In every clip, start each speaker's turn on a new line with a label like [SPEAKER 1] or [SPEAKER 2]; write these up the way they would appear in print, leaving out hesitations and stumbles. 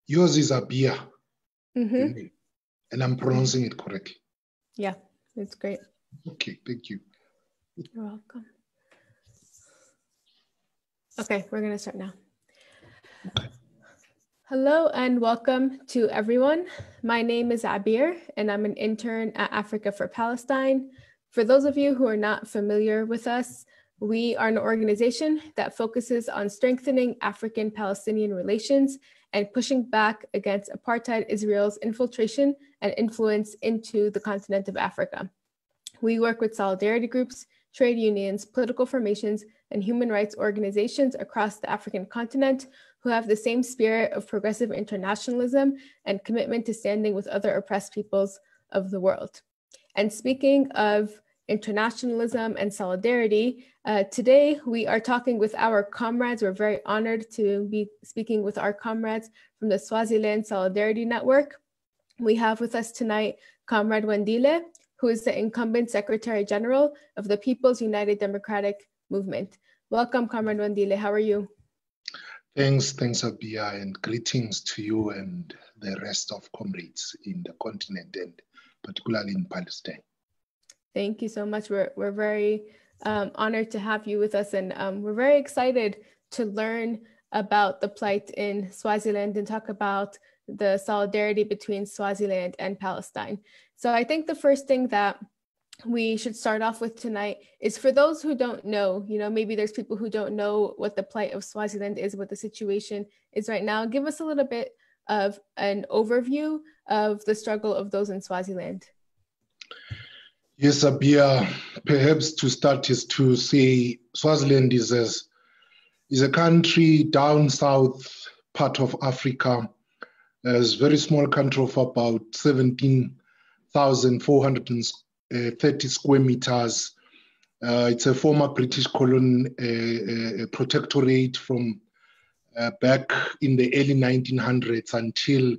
[SPEAKER 1] Yours is Abia,
[SPEAKER 2] Mm-hmm.
[SPEAKER 1] and I'm pronouncing it correctly.
[SPEAKER 2] Yeah, it's great.
[SPEAKER 1] Okay, thank you.
[SPEAKER 2] You're welcome. Okay, we're going to start now.
[SPEAKER 1] Okay.
[SPEAKER 2] Hello and welcome to everyone. My name is Abir and I'm an intern at Africa for Palestine. For those of you who are not familiar with us, we are an organization that focuses on strengthening African-Palestinian relations and pushing back against apartheid Israel's infiltration and influence into the continent of Africa. We work with solidarity groups, trade unions, political formations, and human rights organizations across the African continent who have the same spirit of progressive internationalism and commitment to standing with other oppressed peoples of the world. And speaking of internationalism and solidarity, today we are talking with our comrades. We're very honored to be speaking with our comrades from the Swaziland Solidarity Network. We have with us tonight Comrade Wandile, who is the incumbent Secretary General of the People's United Democratic Movement. Welcome, Comrade Wandile. How are you?
[SPEAKER 1] Thanks, Abia, and greetings to you and the rest of comrades in the continent and particularly in Palestine.
[SPEAKER 2] Thank you so much. We're very honored to have you with us, and we're very excited to learn about the plight in Swaziland and talk about the solidarity between Swaziland and Palestine. So I think the first thing that we should start off with tonight is for those who don't know, maybe there's people who don't know what the plight of Swaziland is, what the situation is right now. Give us a little bit of an overview of the struggle of those in Swaziland.
[SPEAKER 1] Yes, Abia, perhaps to start is to say Swaziland is a country down south part of Africa. It's a very small country of about 17,430 square meters. It's a former British colony protectorate from back in the early 1900s until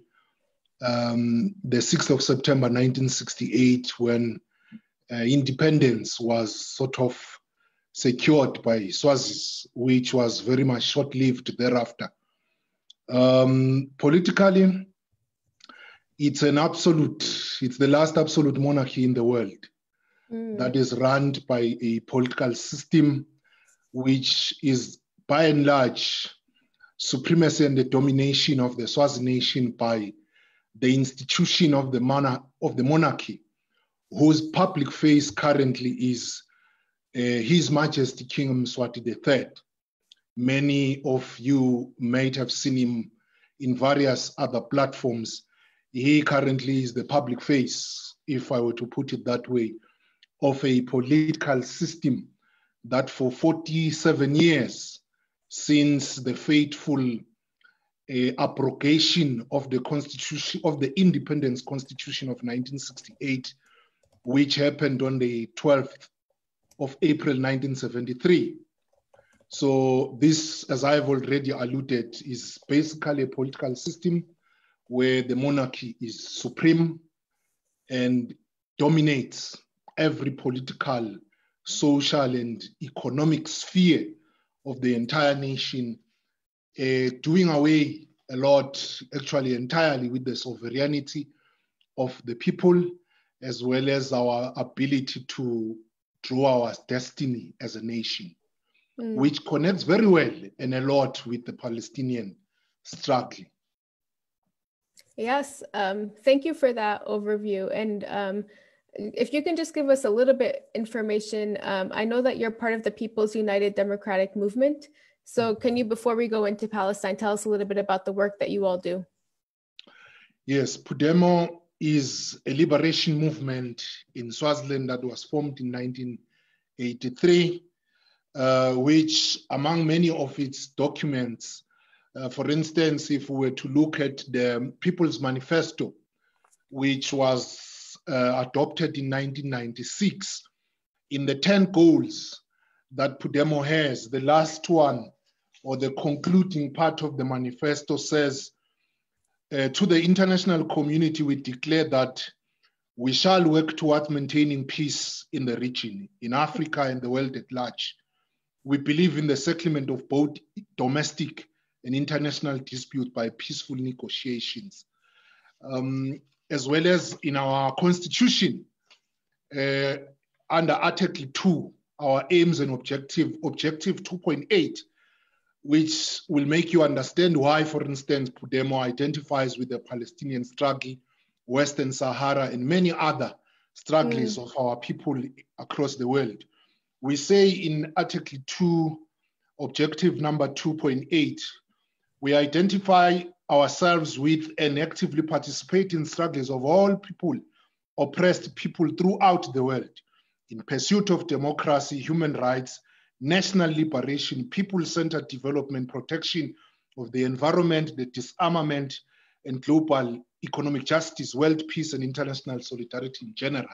[SPEAKER 1] the 6th of September 1968, when independence was sort of secured by Swazis, which was very much short-lived thereafter. Politically, it's the last absolute monarchy in the world that is run by a political system which is by and large supremacy and the domination of the Swazi nation by the institution of the monarchy, whose public face currently is His Majesty King Mswati III. Many of you might have seen him in various other platforms. He currently is the public face, if I were to put it that way, of a political system that for 47 years, since the fateful abrogation of the Constitution, of the Independence Constitution of 1968, which happened on the 12th of April 1973. So this, as I've already alluded, is basically a political system where the monarchy is supreme and dominates every political, social, and economic sphere of the entire nation, doing away a lot, actually entirely, with the sovereignty of the people, as well as our ability to draw our destiny as a nation, which connects very well and a lot with the Palestinian struggle.
[SPEAKER 2] Yes, thank you for that overview. And if you can just give us a little bit information, I know that you're part of the People's United Democratic Movement. So can you, before we go into Palestine, tell us a little bit about the work that you all do?
[SPEAKER 1] Yes, PUDEMO is a liberation movement in Swaziland that was formed in 1983, which among many of its documents, for instance, if we were to look at the People's Manifesto, which was adopted in 1996, in the 10 goals that PUDEMO has, the last one, or the concluding part of the manifesto says, to the international community, we declare that we shall work towards maintaining peace in the region, in Africa and the world at large. We believe in the settlement of both domestic an international dispute by peaceful negotiations. As well as in our constitution, under Article 2, our aims and objective 2.8, which will make you understand why, for instance, PUDEMO identifies with the Palestinian struggle, Western Sahara, and many other struggles of our people across the world. We say in Article 2, objective number 2.8, we identify ourselves with and actively participate in struggles of all people, oppressed people throughout the world, in pursuit of democracy, human rights, national liberation, people-centered development, protection of the environment, the disarmament, and global economic justice, world peace, and international solidarity in general.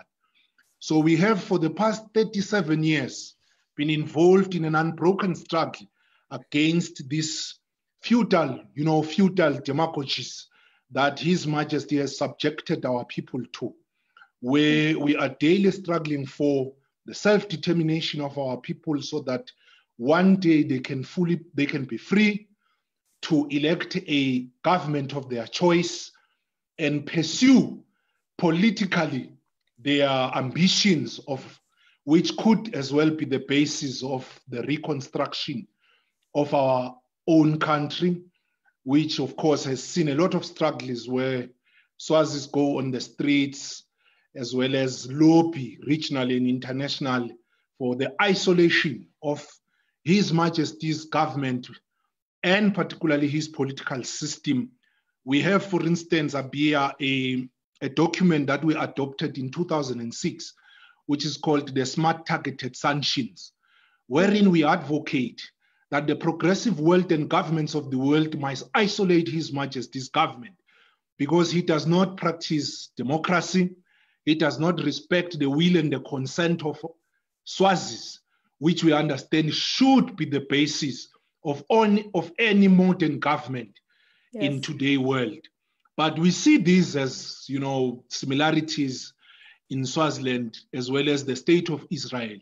[SPEAKER 1] So we have, for the past 37 years, been involved in an unbroken struggle against this feudal demagogies that His Majesty has subjected our people to, where we are daily struggling for the self-determination of our people so that one day they can be free to elect a government of their choice and pursue politically their ambitions, of which could as well be the basis of the reconstruction of our own country, which of course has seen a lot of struggles where Swazis go on the streets as well as lobby regionally and internationally for the isolation of His Majesty's government and particularly his political system. We have, for instance, a document that we adopted in 2006, which is called the Smart Targeted Sanctions, wherein we advocate that the progressive world and governments of the world must isolate His Majesty's government because he does not practice democracy, he does not respect the will and the consent of Swazis, which we understand should be the basis of any modern government in today's world. But we see these as, similarities in Swaziland as well as the state of Israel,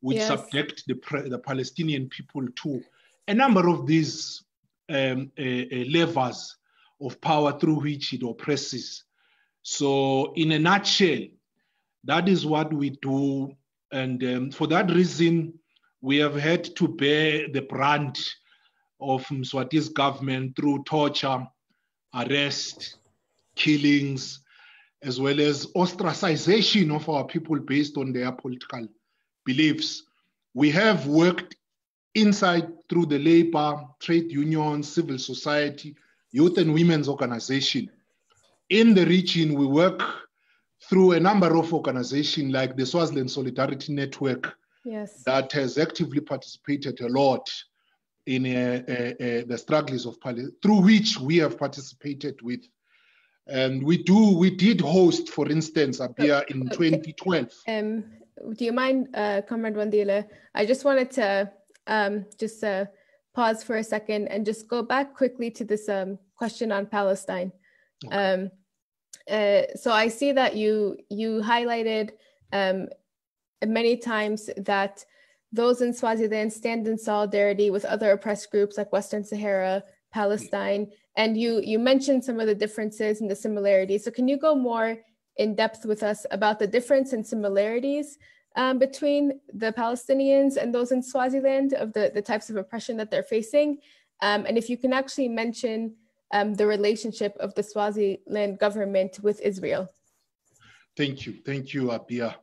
[SPEAKER 1] which subject the Palestinian people to a number of these levers of power through which it oppresses. So in a nutshell, that is what we do. And for that reason, we have had to bear the brunt of Mswati's government through torture, arrest, killings, as well as ostracization of our people based on their political beliefs. We have worked inside through the labor, trade unions, civil society, youth and women's organization. In the region, we work through a number of organizations like the Swaziland Solidarity Network that has actively participated a lot in the struggles of Palestine, through which we have participated with. And we did host, for instance, Abia in 2012.
[SPEAKER 2] Do you mind, Comrade Wandile? I just wanted to pause for a second and just go back quickly to this question on Palestine. Okay. So I see that you highlighted many times that those in Swaziland stand in solidarity with other oppressed groups like Western Sahara, Palestine, and you mentioned some of the differences and the similarities. So can you go more in depth with us about the difference and similarities between the Palestinians and those in Swaziland, of the types of oppression that they're facing? And if you can actually mention the relationship of the Swaziland government with Israel.
[SPEAKER 1] Thank you, Abia.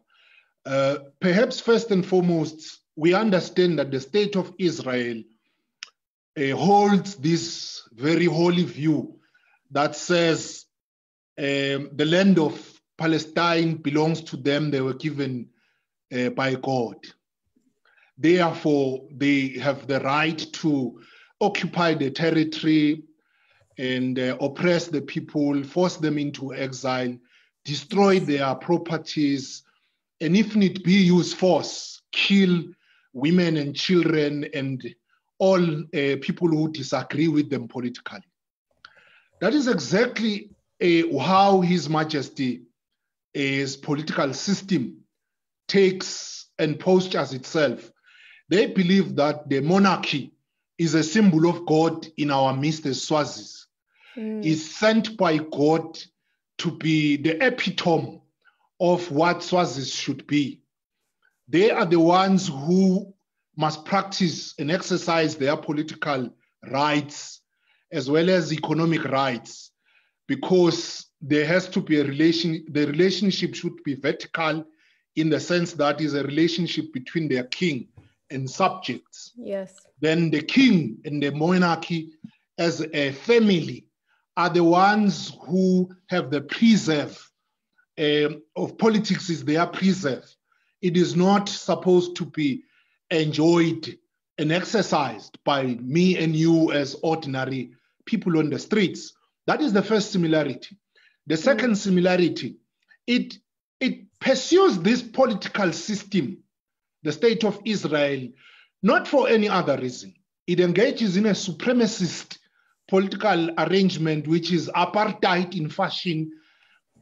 [SPEAKER 1] Perhaps first and foremost, we understand that the state of Israel holds this very holy view that says the land of Palestine belongs to them. They were given by God. Therefore, they have the right to occupy the territory and oppress the people, force them into exile, destroy their properties, and if need be, use force, kill women and children and all people who disagree with them politically. That is exactly how His Majesty's political system takes and postures itself. They believe that the monarchy is a symbol of God in our midst as Swazis, is sent by God to be the epitome of what Swazis should be. They are the ones who must practice and exercise their political rights as well as economic rights, because there has to be the relationship should be vertical, in the sense that is a relationship between their king and subjects.
[SPEAKER 2] Yes. Then
[SPEAKER 1] the king and the monarchy as a family are the ones who have the preserve of politics is their preserve. It is not supposed to be enjoyed and exercised by me and you as ordinary people on the streets. That is the first similarity. The second similarity, it pursues this political system, the state of Israel, not for any other reason. It engages in a supremacist political arrangement, which is apartheid in fashion,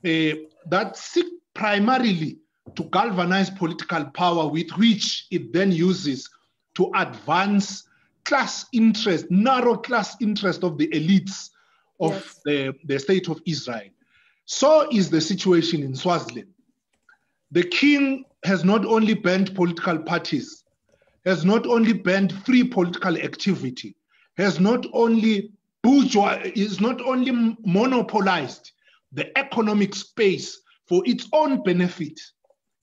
[SPEAKER 1] that seek primarily to galvanize political power, with which it then uses to advance class interest, narrow class interest of the elites of the state of Israel. So is the situation in Swaziland. The king has not only banned political parties, has not only banned free political activity, has not only monopolized the economic space for its own benefit.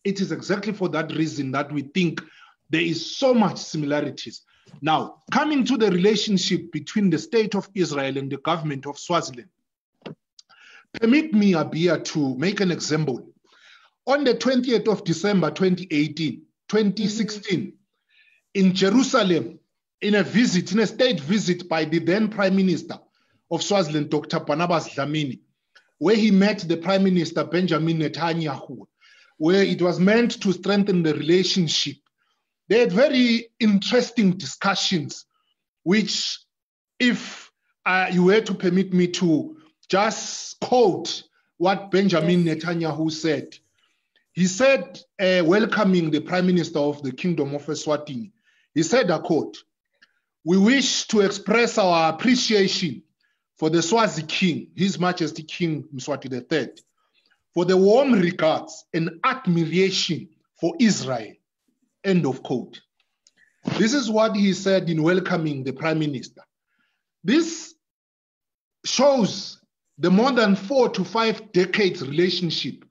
[SPEAKER 1] It is exactly for that reason that we think there is so much similarities. Now, coming to the relationship between the state of Israel and the government of Swaziland, permit me, Abia, to make an example. On the 20th of December 2016, in Jerusalem, in a state visit by the then Prime Minister of Swaziland, Dr. Barnabas Dlamini, where he met the Prime Minister Benjamin Netanyahu, where it was meant to strengthen the relationship. They had very interesting discussions, which, if you were to permit me to just quote what Benjamin Netanyahu said. He said, welcoming the Prime Minister of the Kingdom of Eswatini, he said, I quote, "We wish to express our appreciation for the Swazi King, His Majesty King Mswati III, for the warm regards and admiration for Israel," end of quote. This is what he said in welcoming the Prime Minister. This shows the more than 4 to 5 decades relationship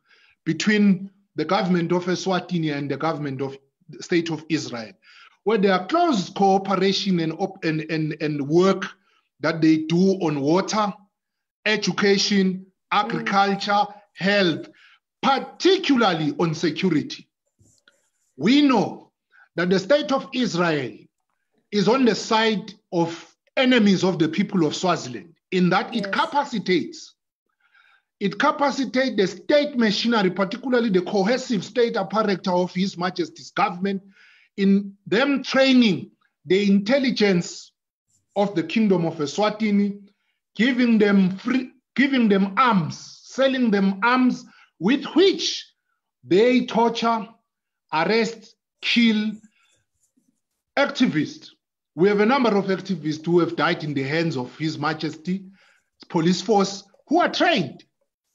[SPEAKER 1] between the government of Eswatini and the government of the State of Israel, where there are close cooperation and work that they do on water, education, agriculture, health, particularly on security. We know that the State of Israel is on the side of enemies of the people of Swaziland, in that it capacitates the state machinery, particularly the cohesive state apparatus of His Majesty's government, in them training the intelligence of the Kingdom of Eswatini, giving them arms, selling them arms with which they torture, arrest, kill activists. We have a number of activists who have died in the hands of His Majesty's police force, who are trained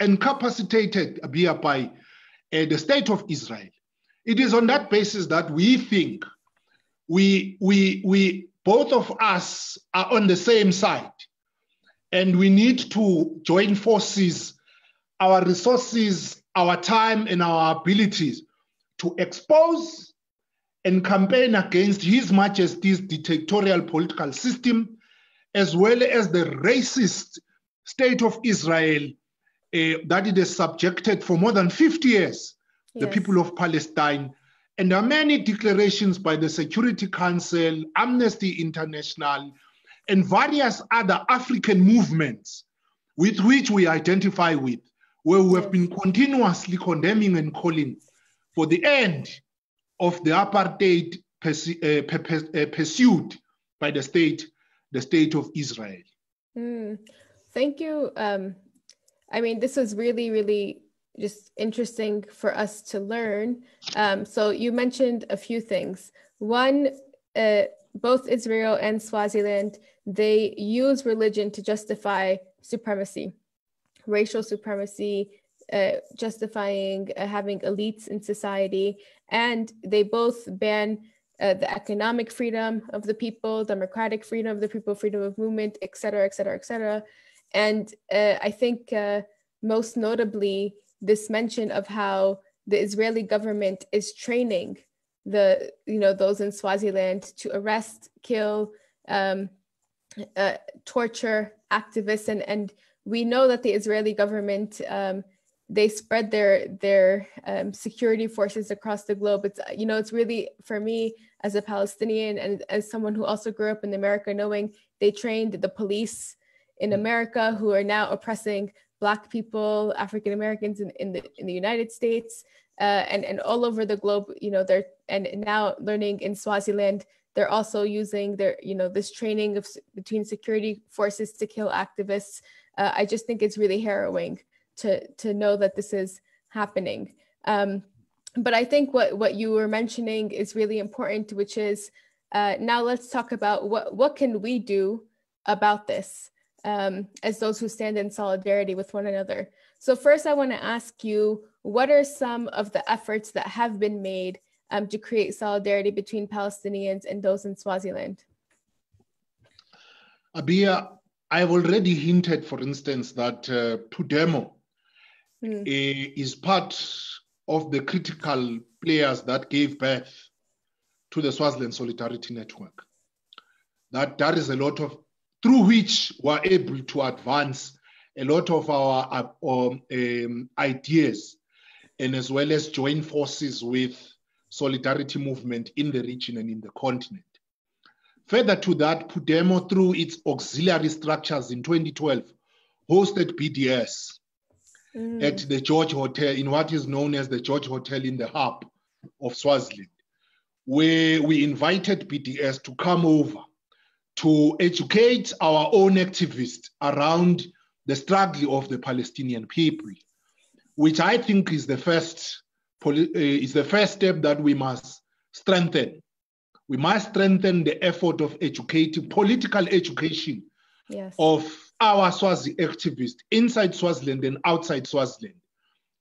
[SPEAKER 1] and capacitated by the State of Israel. It is on that basis that we think we both of us are on the same side, and we need to join forces, our resources, our time, and our abilities to expose and campaign against His Majesty's dictatorial political system, as well as the racist State of Israel that it has subjected for more than 50 years, the people of Palestine. And there are many declarations by the Security Council, Amnesty International, and various other African movements with which we identify with, where we have been continuously condemning and calling for the end of the apartheid pursued by the state of Israel.
[SPEAKER 2] Thank you. I mean, this is really, really just interesting for us to learn. So you mentioned a few things. One, both Israel and Swaziland, they use religion to justify supremacy, racial supremacy, justifying having elites in society. And they both ban the economic freedom of the people, democratic freedom of the people, freedom of movement, et cetera, et cetera, et cetera. And I think most notably, this mention of how the Israeli government is training those in Swaziland to arrest, kill, torture activists, and we know that the Israeli government they spread their security forces across the globe. It's really, for me as a Palestinian and as someone who also grew up in America, knowing they trained the police in America who are now oppressing Black people, African Americans in the United States. And all over the globe, they're and now learning in Swaziland, they're also using their, this training between security forces to kill activists. I just think it's really harrowing to know that this is happening. But I think what you were mentioning is really important, which is now let's talk about what can we do about this as those who stand in solidarity with one another. So first, I want to ask you, what are some of the efforts that have been made to create solidarity between Palestinians and those in Swaziland?
[SPEAKER 1] Abia, I've already hinted, for instance, that PUDEMO is part of the critical players that gave birth to the Swaziland Solidarity Network. That is a lot of, through which we're able to advance a lot of our ideas, and as well as join forces with solidarity movement in the region and in the continent. Further to that, PUDEMO, through its auxiliary structures in 2012, hosted BDS at the George Hotel, in what is known as the George Hotel in the hub of Swaziland, where we invited BDS to come over to educate our own activists around the struggle of the Palestinian people, which I think is the first step that we must strengthen. We must strengthen the effort of educating, political education of our Swazi activists inside Swaziland and outside Swaziland,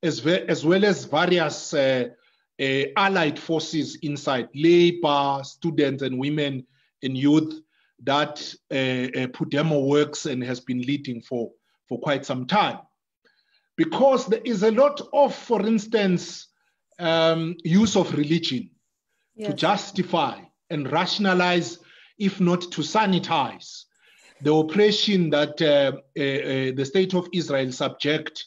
[SPEAKER 1] as well as various allied forces inside, labor, students and women and youth that PUDEMO works and has been leading for quite some time. Because there is a lot of, for instance, use of religion to justify and rationalize, if not to sanitize, the oppression that the state of Israel subject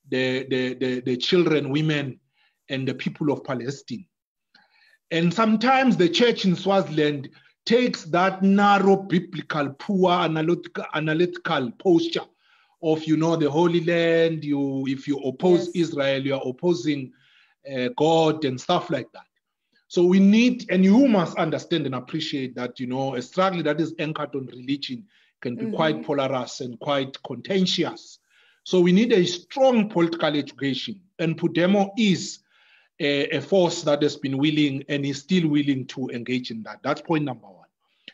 [SPEAKER 1] the children, women, and the people of Palestine. And sometimes the church in Swaziland takes that narrow, biblical, poor, analytical posture of, the Holy Land. If you oppose Israel, you are opposing God and stuff like that. So we need, and you must understand and appreciate that, a struggle that is anchored on religion can be quite polarized and quite contentious. So we need a strong political education, and PUDEMO is a force that has been willing and is still willing to engage in that. That's point number one.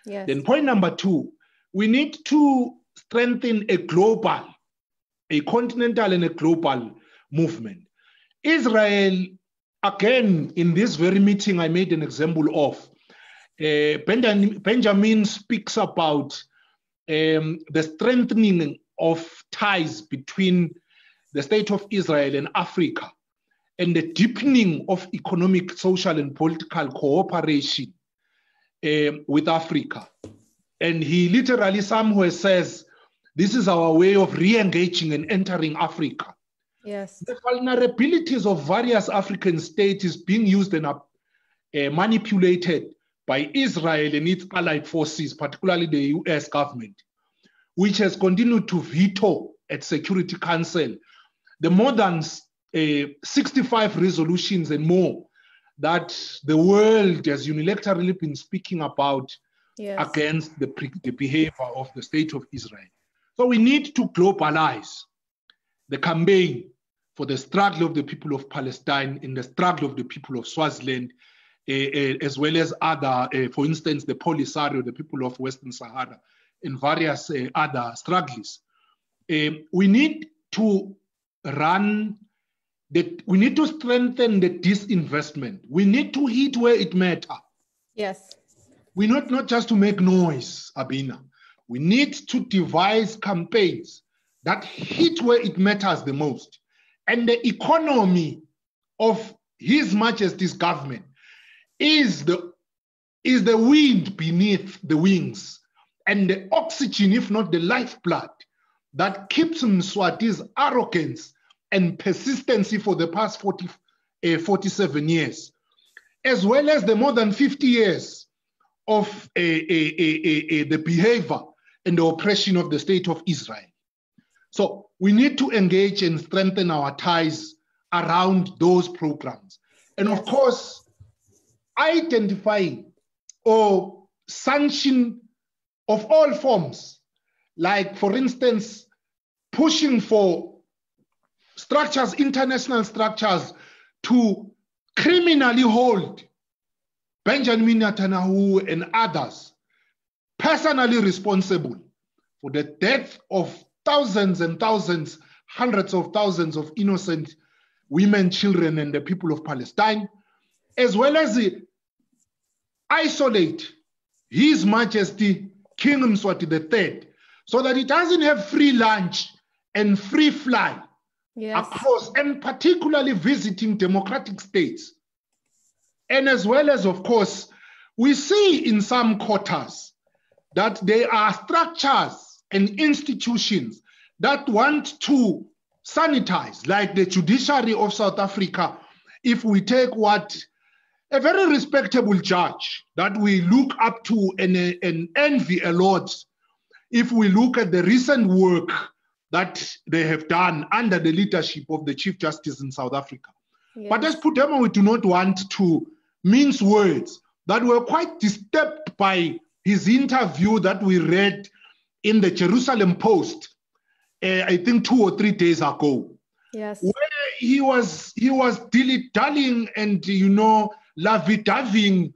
[SPEAKER 1] Yes. Then point number two, we need to strengthen a continental and a global movement. Israel, again, in this very meeting I made an example of, Benjamin speaks about the strengthening of ties between the state of Israel and Africa, and the deepening of economic, social, and political cooperation with Africa. And he literally somewhere says, this is our way of re-engaging and entering Africa. Yes. The vulnerabilities of various African states is being used and manipulated by Israel and its allied forces, particularly the US government, which has continued to veto at Security Council the more than 65 resolutions and more that the world has unilaterally been speaking about against the behavior of the state of Israel. So we need to globalize the campaign for the struggle of the people of Palestine and the struggle of the people of Swaziland, as well as other, for instance, the Polisario, the people of Western Sahara, and various other struggles. We need to we need to strengthen the disinvestment. We need to hit where it matters.
[SPEAKER 2] Yes.
[SPEAKER 1] We not just to make noise, Abina. We need to devise campaigns that hit where it matters the most. And the economy of His Majesty's government is the wind beneath the wings and the oxygen, if not the lifeblood, that keeps Mswati's arrogance and persistency for the past 47 years, as well as the more than 50 years of the behavior and the oppression of the state of Israel. So we need to engage and strengthen our ties around those programs. And of course, identifying or sanction of all forms, like for instance, pushing for structures, international structures, to criminally hold Benjamin Netanyahu and others personally responsible for the death of thousands and thousands, hundreds of thousands of innocent women, children, and the people of Palestine, as well as isolate His Majesty King Mswati III, so that he doesn't have free lunch and free fly across, and particularly visiting democratic states. And as well as, of course, we see in some quarters that there are structures and institutions that want to sanitize, like the judiciary of South Africa. If we take what a very respectable judge that we look up to and envy a lot, if we look at the recent work that they have done under the leadership of the Chief Justice in South Africa. Yes. But as PUDEMO, we do not want to mince words, that were quite disturbed by his interview that we read in the Jerusalem Post, I think 2 or 3 days ago.
[SPEAKER 2] Yes.
[SPEAKER 1] Where he was dilly-dallying and, lovey-doving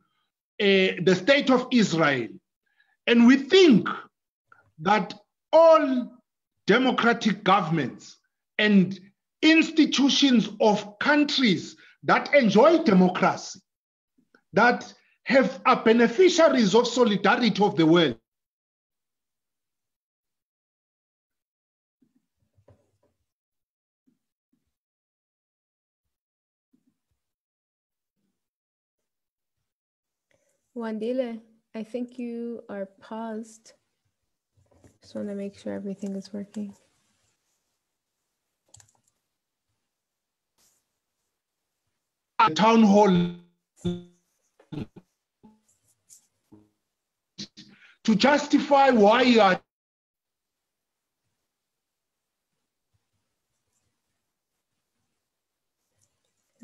[SPEAKER 1] the state of Israel. And we think that all democratic governments and institutions of countries that enjoy democracy, that are beneficiaries of solidarity of the world,
[SPEAKER 2] Wandile, I think you are paused. Just want to make sure everything is working.
[SPEAKER 1] A town hall to justify why you are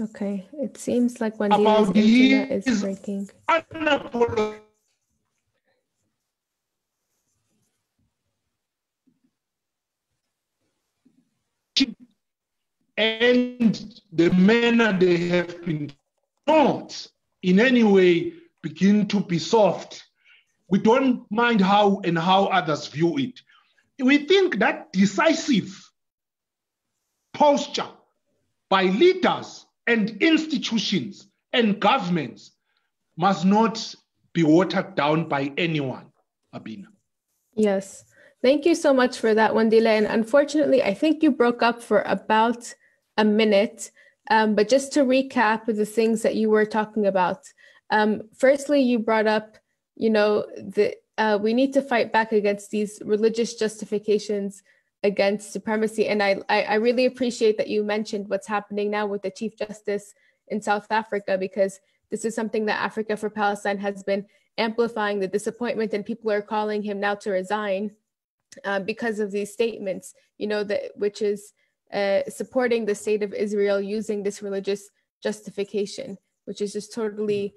[SPEAKER 2] okay. It seems like Wandile's internet is breaking.
[SPEAKER 1] And the manner they have been not in any way begin to be soft. We don't mind how others view it. We think that decisive posture by leaders and institutions and governments must not be watered down by anyone, Abina.
[SPEAKER 2] Yes. Thank you so much for that, Wandile. And unfortunately, I think you broke up for about a minute. But just to recap the things that you were talking about. Firstly, you brought up, we need to fight back against these religious justifications against supremacy. And I really appreciate that you mentioned what's happening now with the Chief Justice in South Africa, because this is something that Africa for Palestine has been amplifying the disappointment, and people are calling him now to resign because of these statements, which is supporting the state of Israel using this religious justification, which is just totally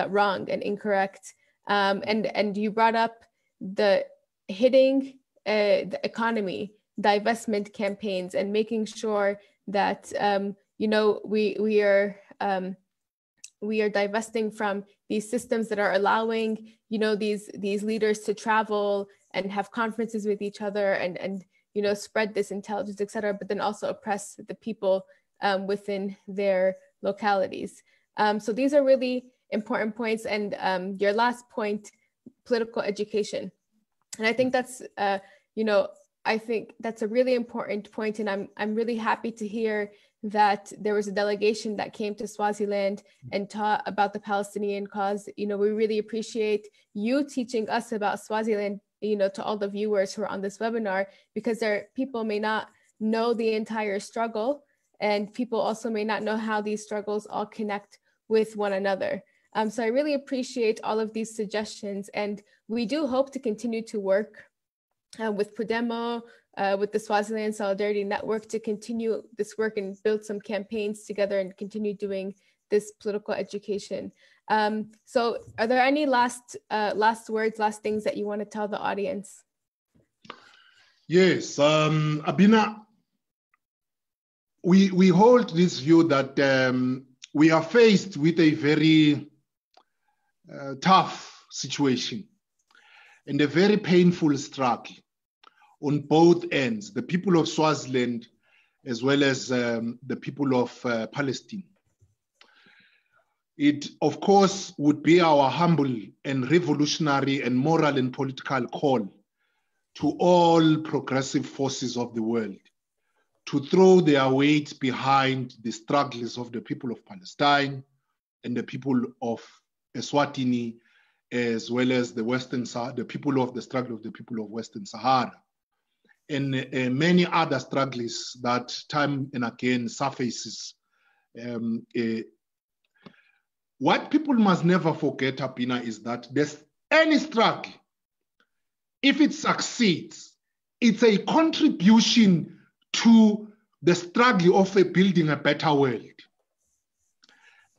[SPEAKER 2] wrong and incorrect. And you brought up the hitting the economy, divestment campaigns, and making sure that we are we are divesting from these systems that are allowing, you know, these leaders to travel and have conferences with each other and you know, spread this intelligence, et cetera, but then also oppress the people within their localities. So these are really important points. And your last point, political education. And I think that's, you know, I think that's a really important point. And I'm really happy to hear that there was a delegation that came to Swaziland and taught about the Palestinian cause. You know, we really appreciate you teaching us about Swaziland, you know, to all the viewers who are on this webinar, because people may not know the entire struggle, and people also may not know how these struggles all connect with one another. So I really appreciate all of these suggestions, and we do hope to continue to work with PUDEMO, with the Swaziland Solidarity Network, to continue this work and build some campaigns together and continue doing this political education. So are there any last words, last things that you want to tell the audience?
[SPEAKER 1] Yes, Abina, we hold this view that we are faced with a very tough situation and a very painful struggle on both ends, the people of Swaziland as well as the people of Palestine. It, of course, would be our humble and revolutionary and moral and political call to all progressive forces of the world to throw their weight behind the struggles of the people of Palestine and the people of Eswatini, as well as the people of the struggle of the people of Western Sahara, and many other struggles that time and again surfaces. What people must never forget, Apina, is that there's any struggle, if it succeeds, it's a contribution to the struggle of building a better world.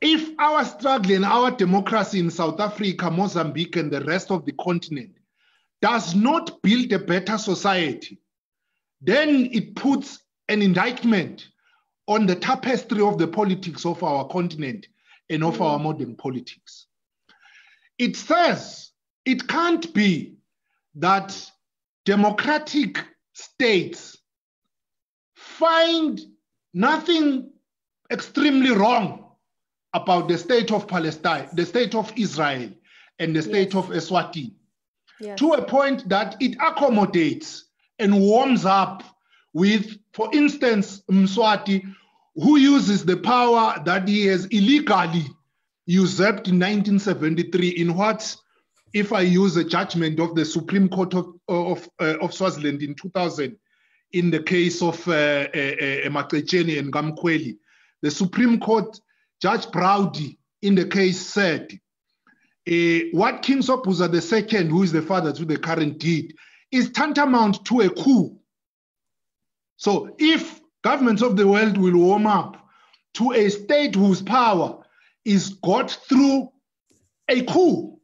[SPEAKER 1] If our struggle and our democracy in South Africa, Mozambique, and the rest of the continent does not build a better society, then it puts an indictment on the tapestry of the politics of our continent and of our modern politics. It says it can't be that democratic states find nothing extremely wrong about the state of Palestine, the state of Israel, and the state of Eswatini, to a point that it accommodates and warms up with, for instance, Mswati, who uses the power that he has illegally usurped in 1973 in what, if I use a judgment of the Supreme Court of Swaziland in 2000, in the case of Maqetsheni and Gamkweli, the Supreme Court, Judge Browdy in the case said, what King Sobhuza II, who is the father to the current, did is tantamount to a coup. So if governments of the world will warm up to a state whose power is got through a coup,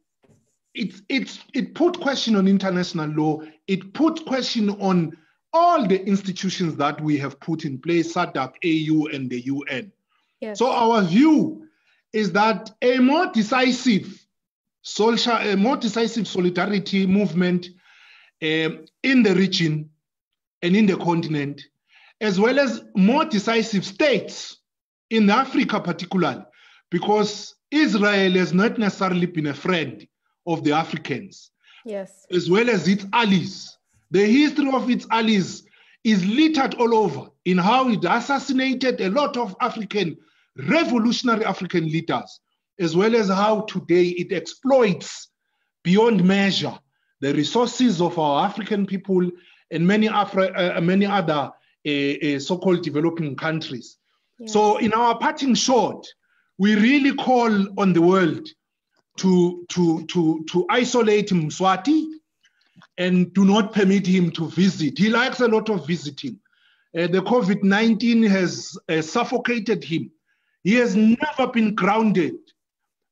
[SPEAKER 1] it put question on international law, it put question on all the institutions that we have put in place, SADC, AU, and the UN. Yes. So our view is that a more decisive solidarity movement in the region and in the continent, as well as more decisive states in Africa particularly, because Israel has not necessarily been a friend of the Africans, as well as its allies. The history of its allies is littered all over in how it assassinated a lot of revolutionary African leaders, as well as how today it exploits beyond measure the resources of our African people and many other so-called developing countries. Yeah. So in our parting shot, we really call on the world to isolate Mswati and do not permit him to visit. He likes a lot of visiting. The COVID-19 has suffocated him. He has never been grounded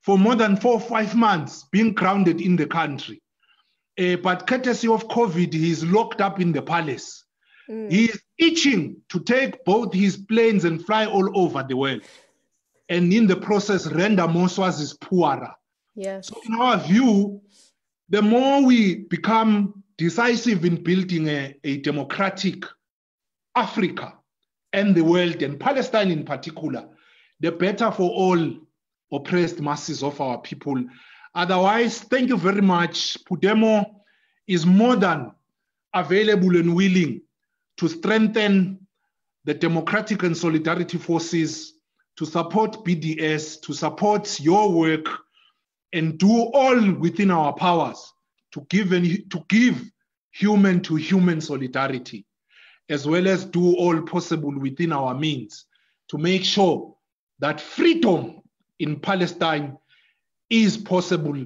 [SPEAKER 1] for more than 4 or 5 months, being grounded in the country. But courtesy of COVID, he's locked up in the palace. He is itching to take both his planes and fly all over the world. and in the process render more Swazis poorer.
[SPEAKER 2] Yes.
[SPEAKER 1] So in our view, the more we become decisive in building a democratic Africa and the world, and Palestine in particular, the better for all oppressed masses of our people. Otherwise, thank you very much. PUDEMO is more than available and willing to strengthen the democratic and solidarity forces, to support BDS, to support your work, and do all within our powers to give human to human solidarity, as well as do all possible within our means to make sure that freedom in Palestine is possible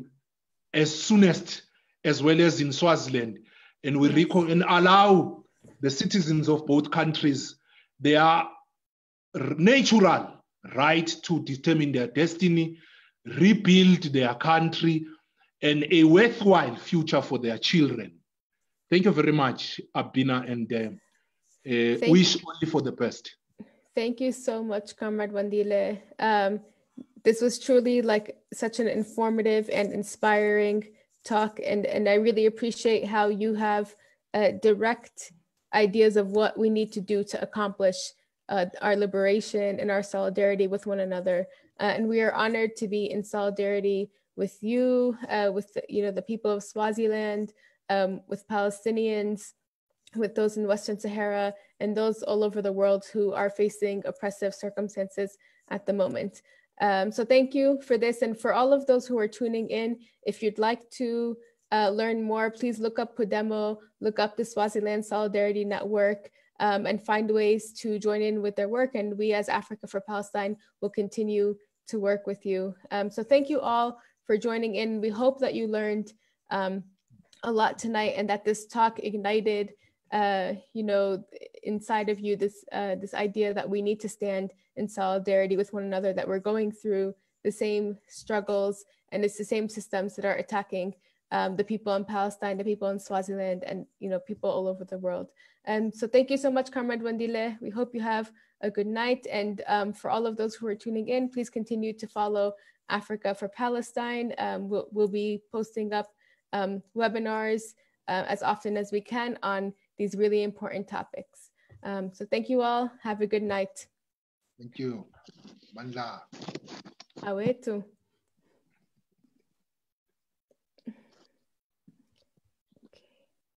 [SPEAKER 1] as soonest, as well as in Swaziland. And we and allow the citizens of both countries their natural right to determine their destiny, rebuild their country, and a worthwhile future for their children. Thank you very much, Abina, and wish only for the best.
[SPEAKER 2] Thank you so much, Comrade Wandile. This was truly like such an informative and inspiring talk, and I really appreciate how you have direct ideas of what we need to do to accomplish our liberation and our solidarity with one another. And we are honored to be in solidarity with you, with the people of Swaziland, with Palestinians, with those in Western Sahara, and those all over the world who are facing oppressive circumstances at the moment. So thank you for this. And for all of those who are tuning in, if you'd like to learn more, please look up PUDEMO, look up the Swaziland Solidarity Network, and find ways to join in with their work. And we as Africa for Palestine will continue to work with you. So thank you all for joining in. We hope that you learned a lot tonight, and that this talk ignited inside of you this idea that we need to stand in solidarity with one another, that we're going through the same struggles, and it's the same systems that are attacking the people in Palestine, the people in Swaziland, and people all over the world. So thank you so much, Comrade Wandile. We hope you have a good night. And for all of those who are tuning in, please continue to follow Africa for Palestine. We'll be posting up webinars as often as we can on these really important topics. So thank you all. Have a good night.
[SPEAKER 1] Thank you. Mandla.
[SPEAKER 2] Awetu.